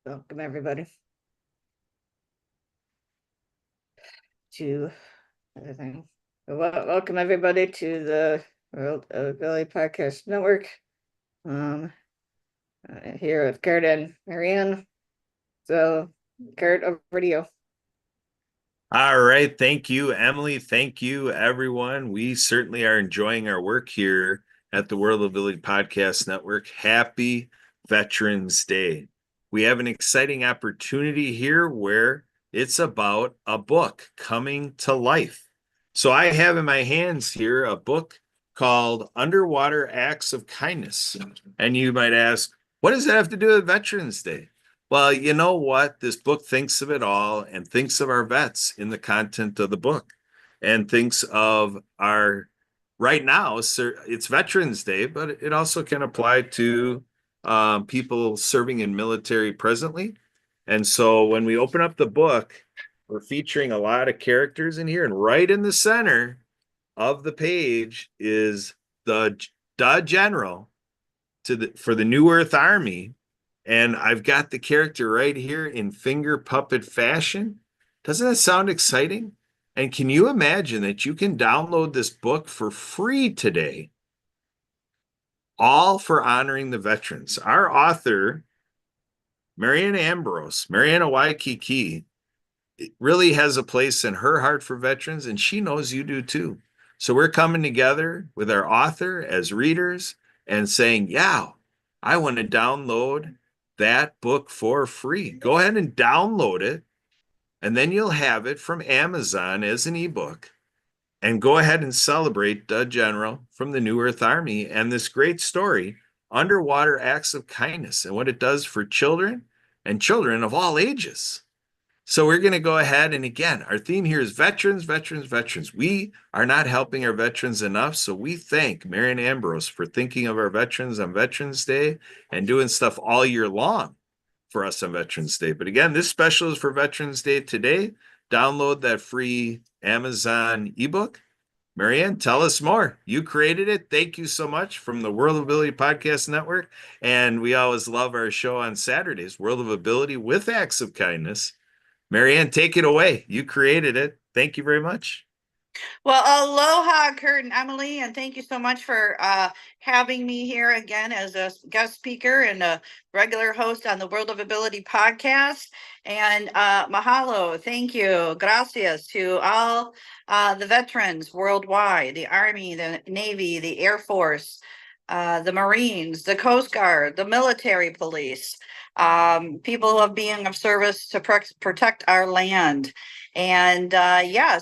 Welcome everybody to everything. Welcome everybody to the World of Billy Podcast Network. Here with Kurt and Marianne. So, Kurt, over to you. All right. Thank you, Emily. Thank you, everyone. We certainly are enjoying our work here at the World of Billy Podcast Network. Happy Veterans Day. We have an exciting opportunity here where it's about a book coming to life. So I have in my hands here a book called Underwater Acts of Kindness. And you might ask, what does that have to do with Veterans Day? Well, you know what? This book thinks of it all and thinks of our vets in the content of the book and thinks of our right now. It's Veterans Day, but it also can apply to people serving in military presently. And so when we open up the book, we're featuring a lot of characters in here, and right in the center of the page is the general for the New Earth Army. And I've got the character right here in finger puppet fashion. Doesn't that sound exciting? And can you imagine that you can download this book for free today, all for honoring the veterans? Our author, Marianne Ambrose, Mariana Waikiki, really has a place in her heart for veterans, and she knows you do too. So we're coming together with our author as readers and saying, yeah, I want to download that book for free. Go ahead and download it, and then you'll have it from Amazon as an ebook. And go ahead and celebrate the general from the New Earth Army and this great story, Underwater Acts of Kindness, and what it does for children and children of all ages. So we're going to go ahead, and again, our theme here is veterans, veterans, veterans. We are not helping our veterans enough, so we thank Marianne Ambrose for thinking of our veterans on Veterans Day and doing stuff all year long for us on Veterans Day. But again, this special is for Veterans Day today. Download that free Amazon ebook. Marianne, tell us more. You created it. Thank you so much from the World of Ability Podcast Network. And we always love our show on Saturdays, World of Ability with Acts of Kindness. Marianne, take it away. You created it. Thank you very much. Well, aloha, Kurt and Emily, and thank you so much for having me here again as a guest speaker and a regular host on the World of Ability podcast. And mahalo, thank you, gracias to all the veterans worldwide, the Army, the Navy, the Air Force, the Marines, the Coast Guard, the military police, people who are being of service to protect our land. And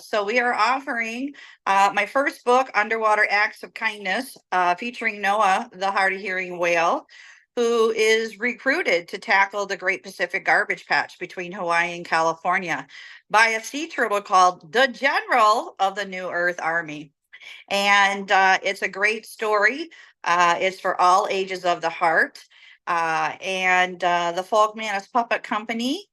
so we are offering my first book, Underwater Acts of Kindness, featuring Noah, the hard of hearing whale, who is recruited to tackle the Great Pacific Garbage Patch between Hawaii and California by a sea turtle called the General of the New Earth Army. And it's a great story. It's for all ages of the heart. And the Folkmanis Puppet Company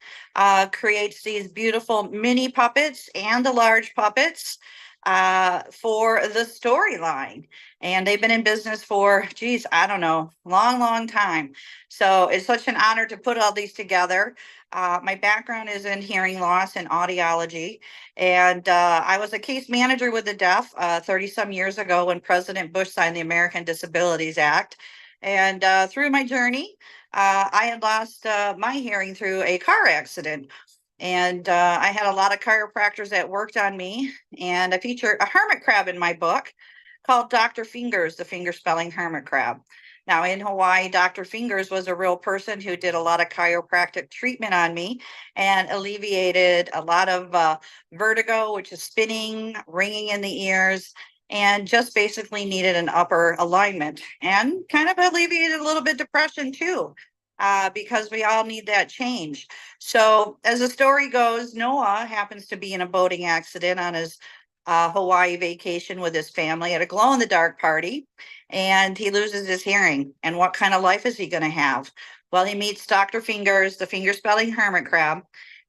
creates these beautiful mini puppets and the large puppets for the storyline. And they've been in business for, geez, I don't know, long time. So it's such an honor to put all these together. My background is in hearing loss and audiology. And I was a case manager with the deaf 30 some years ago when President Bush signed the American Disabilities Act. And through my journey, I had lost my hearing through a car accident. And I had a lot of chiropractors that worked on me. And I feature a hermit crab in my book called Dr. Fingers, the finger spelling hermit crab. Now, in Hawaii, Dr. Fingers was a real person who did a lot of chiropractic treatment on me and alleviated a lot of vertigo, which is spinning, ringing in the ears, and just basically needed an upper alignment and kind of alleviated a little bit depression too, because we all need that change. So as the story goes, Noah happens to be in a boating accident on his Hawaii vacation with his family at a glow-in-the-dark party, and he loses his hearing. And what kind of life is he going to have? Well, he meets Dr. Fingers, the finger spelling hermit crab,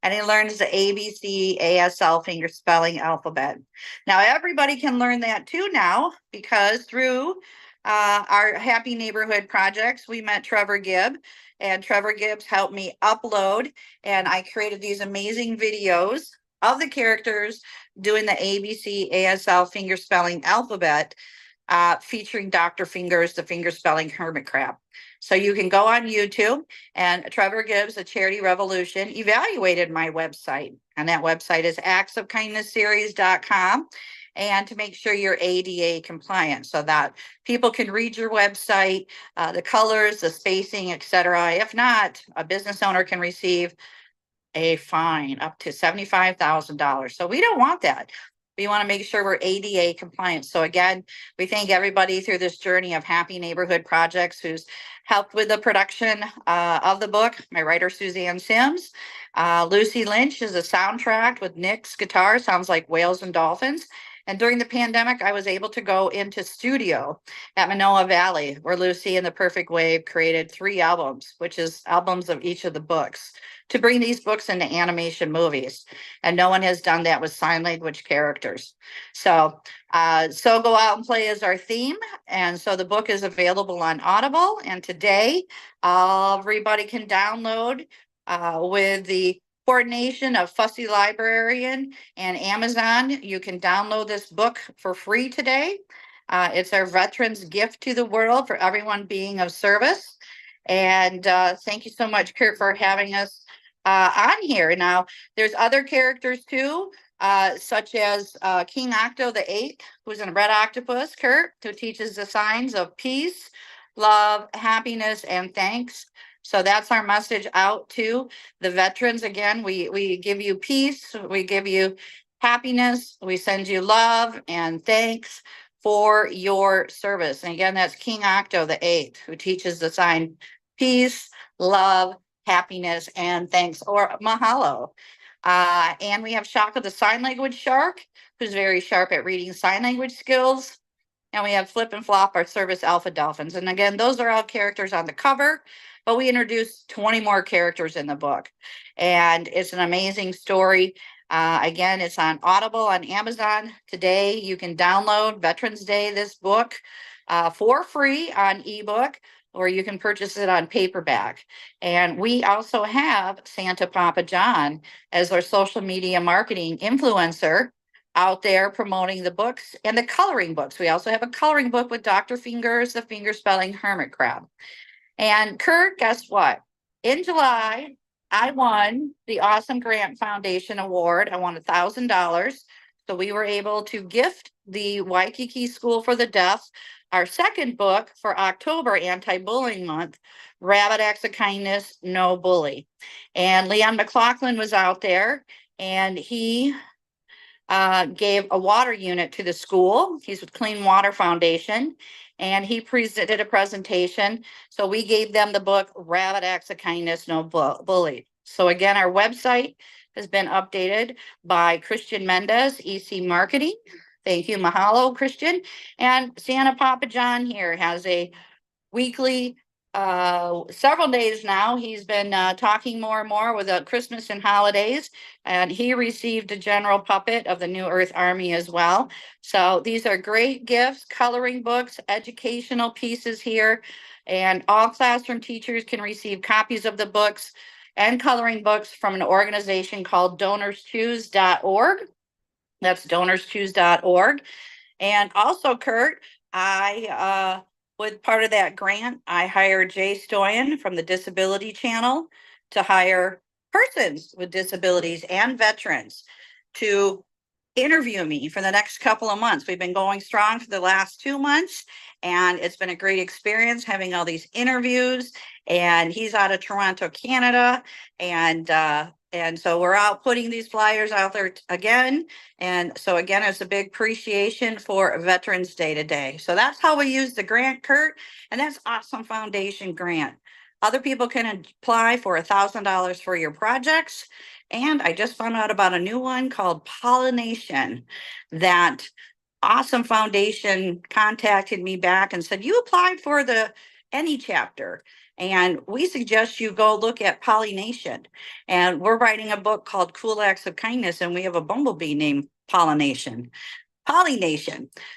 and he learns the ABC ASL finger spelling alphabet. Now, everybody can learn that too now, because through our Happy Neighborhood projects, we met Trevor Gibb, and Trevor Gibbs helped me upload, and I created these amazing videos of the characters doing the ABC ASL finger spelling alphabet, featuring Dr. Fingers, the finger spelling hermit crab. So you can go on YouTube, and Trevor Gibbs, the Charity Revolution, evaluated my website. And that website is actsofkindnessseries.com. And to make sure you're ADA compliant so that people can read your website, the colors, the spacing, etc. If not, a business owner can receive a fine up to $75,000. So we don't want that. We want to make sure we're ADA compliant. So again, we thank everybody through this journey of Happy Neighborhood Projects who's helped with the production of the book. My writer, Suzanne Sims. Lucy Lynch is a soundtrack with Nick's guitar. Sounds like whales and dolphins. And during the pandemic, I was able to go into studio at Manoa Valley, where Lucy and the Perfect Wave created 3 albums, which is albums of each of the books, to bring these books into animation movies. And no one has done that with sign language characters. So Go Out and Play is our theme. And so the book is available on Audible. And today, everybody can download with the coordination of Fussy Librarian and Amazon. You can download this book for free today. It's our veterans gift to the world for everyone being of service. And thank you so much, Kurt, for having us on here. Now, there's other characters too, such as King Octo the Eighth, who's in Red Octopus, Kurt, who teaches the signs of peace, love, happiness, and thanks. So that's our message out to the veterans. Again, we give you peace, we give you happiness, we send you love and thanks for your service. And again, that's King Octo the Eighth, who teaches the sign peace, love, happiness, and thanks, or mahalo. And we have Shaka the sign language shark, who's very sharp at reading sign language skills. And we have Flip and Flop, our service alpha dolphins. And again, those are all characters on the cover, but we introduced 20 more characters in the book. And it's an amazing story. Again, it's on Audible, on Amazon. Today, you can download Veterans Day, this book, for free on ebook, or you can purchase it on paperback. And we also have Santa Papa John as our social media marketing influencer out there promoting the books and the coloring books. We also have a coloring book with Dr. Fingers, the finger spelling hermit crab. And Kurt, guess what? In July, I won the Awesome Grant Foundation Award. I won $1,000. So we were able to gift the Waikiki School for the Deaf our second book for October Anti-Bullying Month, Rabbit Acts of Kindness, No Bully. And Leon McLaughlin was out there, and he gave a water unit to the school. He's with Clean Water Foundation, and he presented a presentation. So we gave them the book, Rabbit Acts of Kindness, No Bully. So again, our website has been updated by Christian Mendez, EC Marketing. Thank you, mahalo, Christian. And Santa Papa John here has a weekly, several days now, he's been talking more and more with Christmas and holidays, and he received a general puppet of the New Earth Army as well. So these are great gifts, coloring books, educational pieces here, and all classroom teachers can receive copies of the books and coloring books from an organization called donorschoose.org. That's donorschoose.org. And also, Kurt, with part of that grant, I hired Jay Stoyan from the Disability Channel to hire persons with disabilities and veterans to interview me for the next couple of months. We've been going strong for the last 2 months, and it's been a great experience having all these interviews. And he's out of Toronto, Canada, and so we're out putting these flyers out there again. And so again, it's a big appreciation for Veterans Day today. So that's how we use the grant, Kurt, and that's Awesome Foundation grant. Other people can apply for $1,000 for your projects. And I just found out about a new one called Pollination that Awesome Foundation contacted me back and said, you applied for the any chapter. And we suggest you go look at Pollination. And we're writing a book called Cool Acts of Kindness, and we have a bumblebee named Pollination.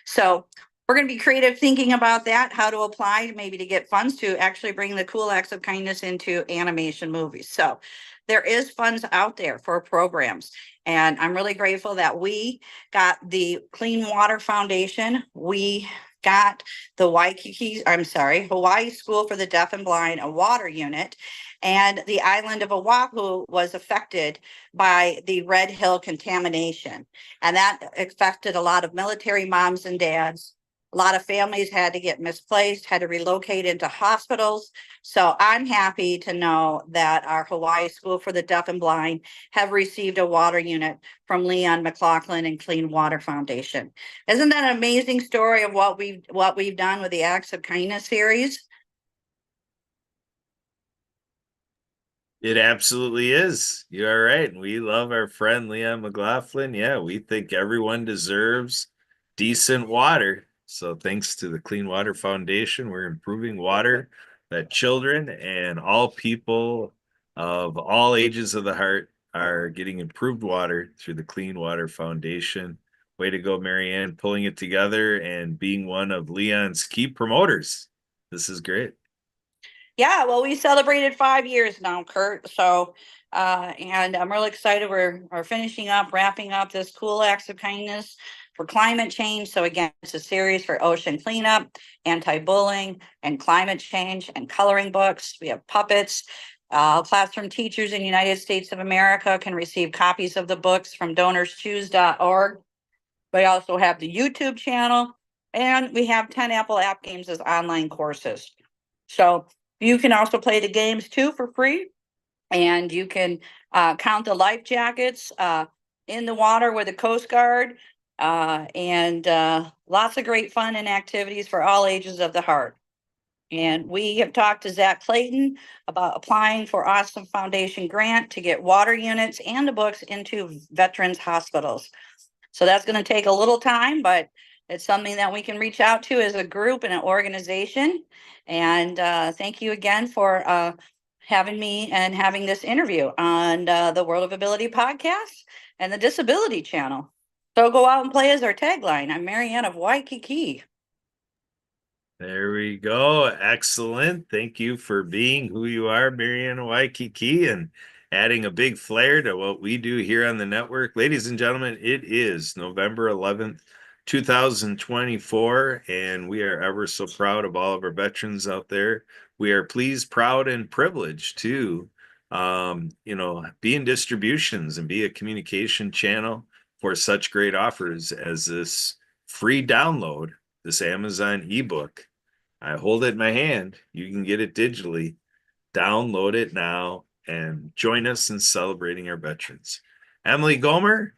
So we're going to be creative thinking about that, how to apply, maybe to get funds to actually bring the cool acts of kindness into animation movies. So there is funds out there for programs. And I'm really grateful that we got the Clean Water Foundation. We got the Hawaii School for the Deaf and Blind, a water unit. And the island of Oahu was affected by the Red Hill contamination. And that affected a lot of military moms and dads. A lot of families had to get misplaced, had to relocate into hospitals. So I'm happy to know that our Hawaii School for the Deaf and Blind have received a water unit from Leon McLaughlin and Clean Water Foundation. Isn't that an amazing story of what we've done with the Acts of Kindness series? It absolutely is. You are right. We love our friend Leon McLaughlin. Yeah, we think everyone deserves decent water. So thanks to the Clean Water Foundation, we're improving water that children and all people of all ages of the heart are getting improved water through the Clean Water Foundation. Way to go, Marianne, pulling it together and being one of Leon's key promoters. This is great. Yeah, well, we celebrated 5 years now, Kurt. So, and I'm really excited. We're finishing up, wrapping up this cool acts of kindness for climate change. So again, it's a series for ocean cleanup, anti-bullying, and climate change, and coloring books. We have puppets. Classroom teachers in the United States of America can receive copies of the books from donorschoose.org. We also have the YouTube channel, and we have 10 Apple app games as online courses. So you can also play the games too for free, and you can count the life jackets in the water with the Coast Guard, and lots of great fun and activities for all ages of the heart. And we have talked to Zach Clayton about applying for Awesome Foundation grant to get water units and the books into veterans hospitals. So that's going to take a little time, but it's something that we can reach out to as a group and an organization. And thank you again for having me and having this interview on the World of Ability podcast and the Disability Channel. So go out and play as our tagline. I'm Marianne of Waikiki. There we go. Excellent. Thank you for being who you are, Marianne Waikiki, and adding a big flair to what we do here on the network. Ladies and gentlemen, it is November 11th, 2024, and we are ever so proud of all of our veterans out there. We are pleased, proud, and privileged to, be in distributions and be a communication channel for such great offers as this free download, this Amazon ebook. I hold it in my hand. You can get it digitally. Download it now and join us in celebrating our veterans. Emily Gomer,